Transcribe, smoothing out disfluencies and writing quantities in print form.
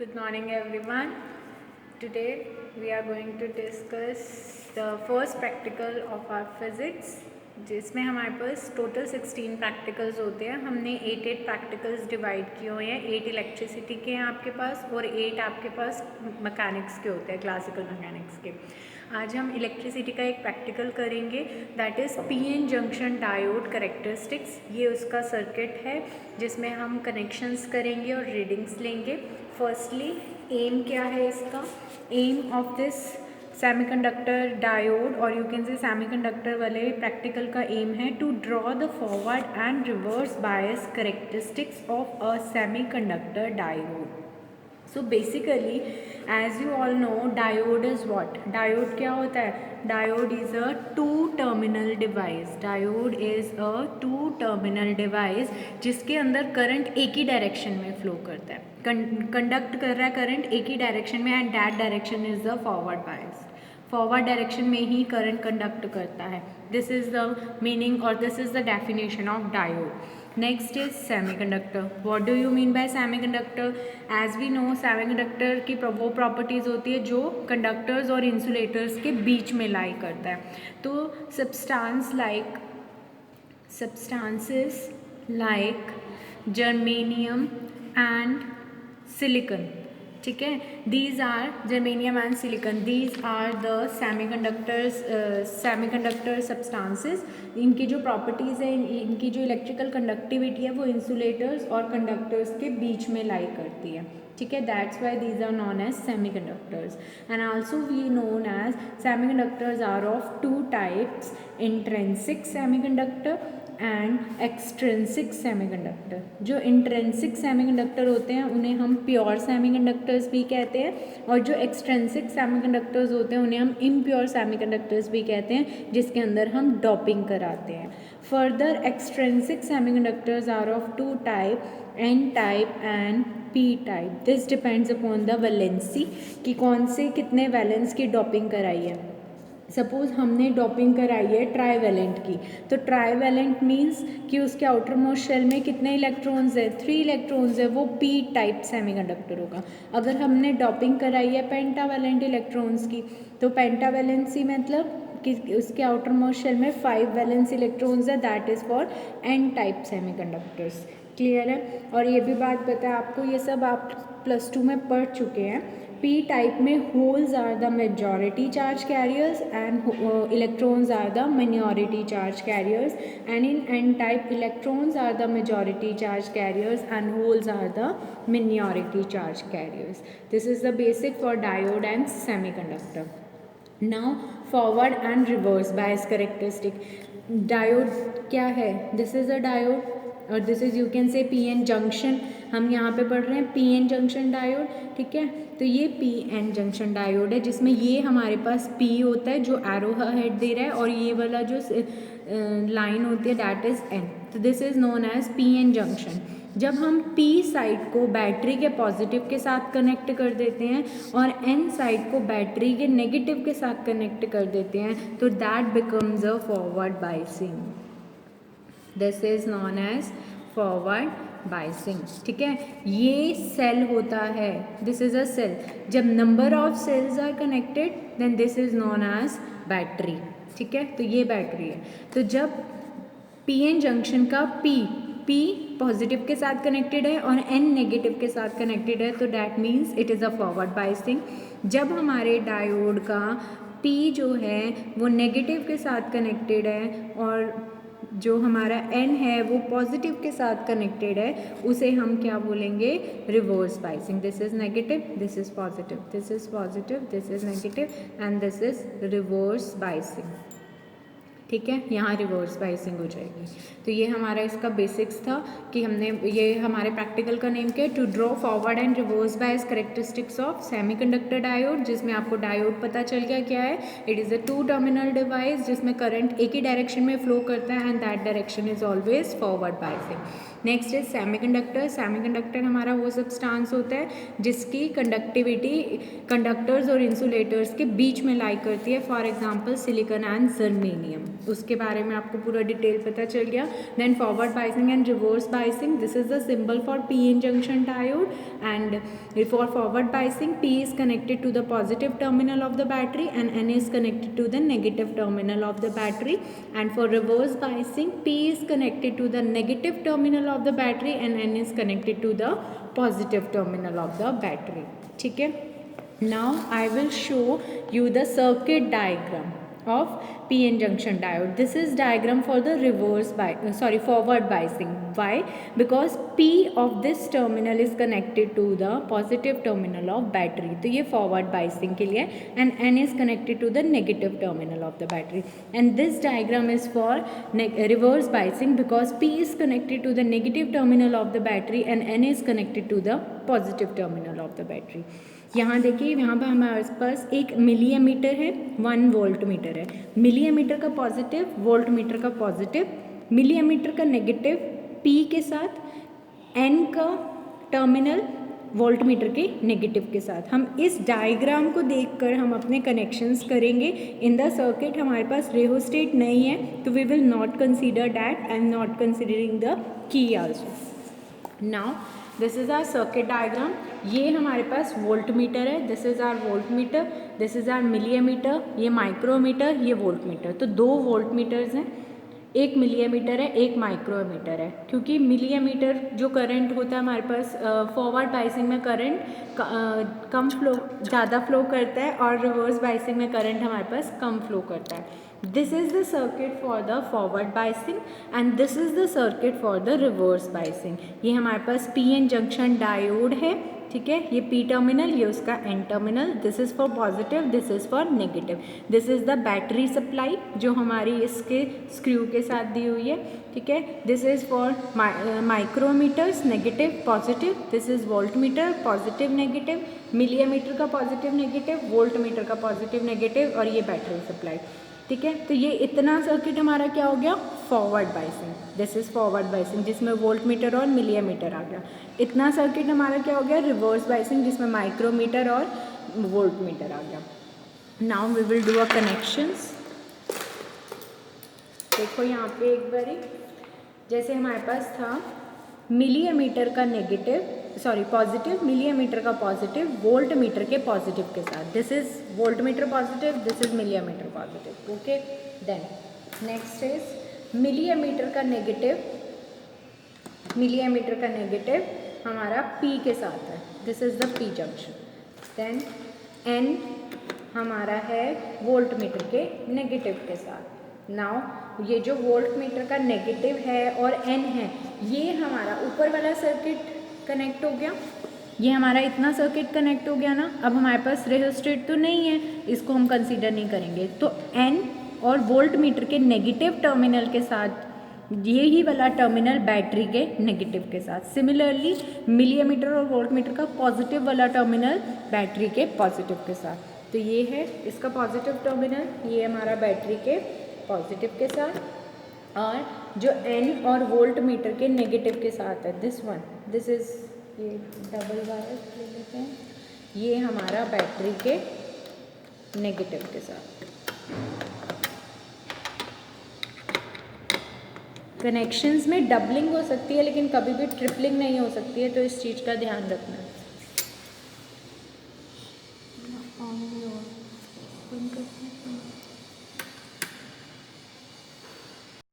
Good morning everyone. Today we are going to discuss the first practical of our physics जिसमें हमारे पास total 16 practicals होते हैं. हमने 8 practicals divide किए हुए हैं. 8 इलेक्ट्रिसिटी के हैं आपके पास और 8 आपके पास मैकेनिक्स के होते हैं, क्लासिकल मैकेनिक्स के. आज हम इलेक्ट्रिसिटी का एक प्रैक्टिकल करेंगे that is PN junction diode characteristics. ये उसका सर्किट है जिसमें हम कनेक्शंस करेंगे और रीडिंग्स लेंगे. फर्स्टली एम क्या है इसका? Aim of this semiconductor diode और यू कैन से सेमीकंडक्टर वाले प्रैक्टिकल का एम है to draw the forward and reverse bias characteristics of a semiconductor diode. So basically as you all know diode is what? Diode क्या होता है? Diode is a two terminal device. Diode is a two terminal device जिसके अंदर current एक ही direction में flow करता है, कंडक्ट कर रहा है करंट एक ही डायरेक्शन में, and that direction is the forward bias. Forward direction में ही करंट कंडक्ट करता है. दिस इज़ द मीनिंग और this is the definition of diode. Next is semiconductor. What do you mean by semiconductor? As we know semiconductor की वो properties होती है जो कंडक्टर्स और इंसुलेटर्स के बीच में लाई करता है. तो substances like germanium and silicon, ठीक है, these are germanium and silicon, these are the semiconductor substances. इनकी जो प्रॉपर्टीज़ है, इनकी जो इलेक्ट्रिकल कंडक्टिविटी है वो इंसुलेटर्स और कंडक्टर्स के बीच में लाई करती है, ठीक है. That's why these are known as semiconductors. And also we known as semiconductors are of two types, intrinsic semiconductor and extrinsic semiconductor. जो इंट्रिंसिक सेमीकंडक्टर होते हैं उन्हें हम प्योर सेमीकंडक्टर्स भी कहते हैं, और जो एक्सट्रिंसिक सेमीकंडक्टर्स होते हैं उन्हें हम इम्प्योर सेमीकंडक्टर्स भी कहते हैं, जिसके अंदर हम डोपिंग कराते हैं. Further extrinsic semiconductors are of two type, N type and P type. This depends upon the valency कि कौन से कितने वैलेंस की डोपिंग कराई है. सपोज़ हमने डोपिंग कराई है ट्राईवैलेंट की, तो ट्राईवैलेंट मीन्स कि उसके आउटर मोस्ट शेल में कितने इलेक्ट्रॉन्स है? 3 इलेक्ट्रॉन्स है, वो पी टाइप सेमीकंडक्टर होगा. अगर हमने डोपिंग कराई है पेंटावैलेंट इलेक्ट्रॉन्स की, तो पेंटावैलेंसी मतलब कि उसके आउटर मोस्ट शेल में 5 वैलेंस इलेक्ट्रॉन्स है, that is for N type semiconductors. Clear है? और ये भी बात बताया आपको, ये सब आप +2 में पढ़ चुके हैं. पी टाइप में holes are the majority charge carriers and electrons are the minority charge carriers, and in N type electrons are the majority charge carriers and holes are the minority charge carriers. This is the basic for diode and semiconductor. Now forward and reverse bias characteristic. Diode क्या है? This is a diode और this is you can say P N junction. हम यहाँ पे पढ़ रहे हैं P N junction diode, ठीक है. तो ये पी एन जंक्शन डायोड है जिसमें ये हमारे पास पी होता है जो एरो हेड दे रहा है, और ये वाला जो लाइन होती है दैट इज़ एन. तो this is known as P N junction. जब हम पी साइड को बैटरी के पॉजिटिव के साथ कनेक्ट कर देते हैं और एन साइड को बैटरी के नेगेटिव के साथ कनेक्ट कर देते हैं, तो that becomes a forward biasing. This is known as forward biasing, ठीक है. ये सेल होता है, दिस इज अ सेल. जब number of cells are connected then this is known as battery, ठीक है. तो ये बैटरी है. तो जब पी एन जंक्शन का पी पॉजिटिव के साथ कनेक्टेड है और एन नेगेटिव के साथ कनेक्टेड है, तो that means it is a forward biasing. जब हमारे डायोड का पी जो है वो नेगेटिव के साथ कनेक्टेड है और जो हमारा एन है वो पॉजिटिव के साथ कनेक्टेड है, उसे हम क्या बोलेंगे? Reverse biasing. This is negative, this is positive, this is positive, this is negative and this is reverse biasing, ठीक है. यहाँ रिवर्स बायसिंग हो जाएगी. तो ये हमारा इसका बेसिक्स था कि हमने ये हमारे प्रैक्टिकल का नेम क्या है? To draw forward and reverse bias characteristics of semiconductor diode, जिसमें आपको डायोड पता चल गया क्या है. It is a two terminal device जिसमें करंट एक ही डायरेक्शन में फ्लो करता है and that direction is always forward biasing. Next is semiconductor. Semiconductor हमारा वो सब्सटेंस होता है जिसकी कंडक्टिविटी कंडक्टर्स और इंसुलेटर्स के बीच में लाई करती है, for example silicon and germanium. उसके बारे में आपको पूरा डिटेल पता चल गया। Then forward biasing and reverse biasing, this is the symbol for P N junction diode, and for forward biasing P is connected to the positive terminal of the battery and N is connected to the negative terminal of the battery, and for reverse biasing P is connected to the negative terminal of the battery and N is connected to the positive terminal of the battery. ठीक है, now I will show you the circuit diagram of PN junction diode. This is diagram for the forward biasing. Why? Because P of this terminal is connected to the positive terminal of battery. तो ये forward biasing के लिए, and N is connected to the negative terminal of the battery. And this diagram is for reverse biasing because P is connected to the negative terminal of the battery and N is connected to the positive terminal of the battery. यहाँ देखिए, यहाँ पर हमारे पास एक मिली ammeter है, 1 volt meter है। मिली ammeter का positive, volt meter का पॉजिटिव, मिली एमीटर का नेगेटिव P के साथ, N का टर्मिनल वोल्ट मीटर के नेगेटिव के साथ। हम इस डायग्राम को देखकर हम अपने कनेक्शंस करेंगे। इन द सर्किट हमारे पास रेहोस्टेट नहीं है, तो we will not consider that, I am not considering the key also. Now this is our circuit diagram. ये हमारे पास वोल्ट मीटर है, this is our voltmeter, this is our millimeter, ये micrometer, ये voltmeter. तो 2 volt metres हैं, एक millimetre है, एक माइक्रोमीटर है। क्योंकि मिलीमीटर जो करंट होता है हमारे पास फॉरवर्ड बाइसिंग में करंट कम फ्लो ज़्यादा फ्लो करता है और रिवर्स बाइसिंग में करंट हमारे पास कम फ्लो करता है। This is the circuit for the forward biasing and this is the circuit for the reverse biasing. ये हमारे पास पीएन जंक्शन डायोड है, ठीक है, ये P टर्मिनल, ये उसका N terminal, this is for positive, this is for negative. This is the battery supply जो हमारी इसके स्क्रू के साथ दी हुई है, ठीक है। This is for micrometres, negative positive, this is volt meter, positive negative, millimetre का पॉजिटिव नेगेटिव, वोल्ट मीटर का पॉजिटिव नेगेटिव, और ये बैटरी सप्लाई, ठीक है। तो ये इतना सर्किट हमारा क्या हो गया, forward biasing. This is forward biasing जिसमें वोल्ट मीटर और मिलीमीटर आ गया। इतना सर्किट हमारा क्या हो गया, रिवर्स बाइसिंग, जिसमें माइक्रोमीटर और वोल्ट मीटर आ गया। Now we will do a connections. देखो यहाँ पे एक बारी, जैसे हमारे पास था मिलीमीटर का पॉजिटिव, मिलीमीटर का पॉजिटिव वोल्ट मीटर के पॉजिटिव के साथ। This is voltmeter positive, this is millimeter positive, okay. Then next is millimeter का नेगेटिव हमारा P के साथ है, this is the P junction. देन N हमारा है वोल्ट मीटर के नेगेटिव के साथ। नाउ ये जो वोल्ट मीटर का नेगेटिव है और N है, ये हमारा ऊपर वाला सर्किट कनेक्ट हो गया, ये हमारा इतना सर्किट कनेक्ट हो गया ना। अब हमारे पास रेजिस्टेट तो नहीं है, इसको हम कंसीडर नहीं करेंगे। तो N और वोल्ट मीटर के नेगेटिव टर्मिनल के साथ ये ही वाला टर्मिनल बैटरी के नेगेटिव के साथ। सिमिलरली मिलीमीटर और वोल्ट मीटर का पॉजिटिव वाला टर्मिनल बैटरी के पॉजिटिव के साथ। तो ये है इसका पॉजिटिव टर्मिनल, ये हमारा बैटरी के पॉजिटिव के साथ, और जो N और वोल्ट मीटर के नेगेटिव के साथ है, दिस इज़ ये डबल वायर ले लेते हैं, ये हमारा बैटरी के नेगेटिव के साथ। कनेक्शंस में डबलिंग हो सकती है लेकिन कभी भी ट्रिपलिंग नहीं हो सकती है, तो इस चीज़ का ध्यान रखना है।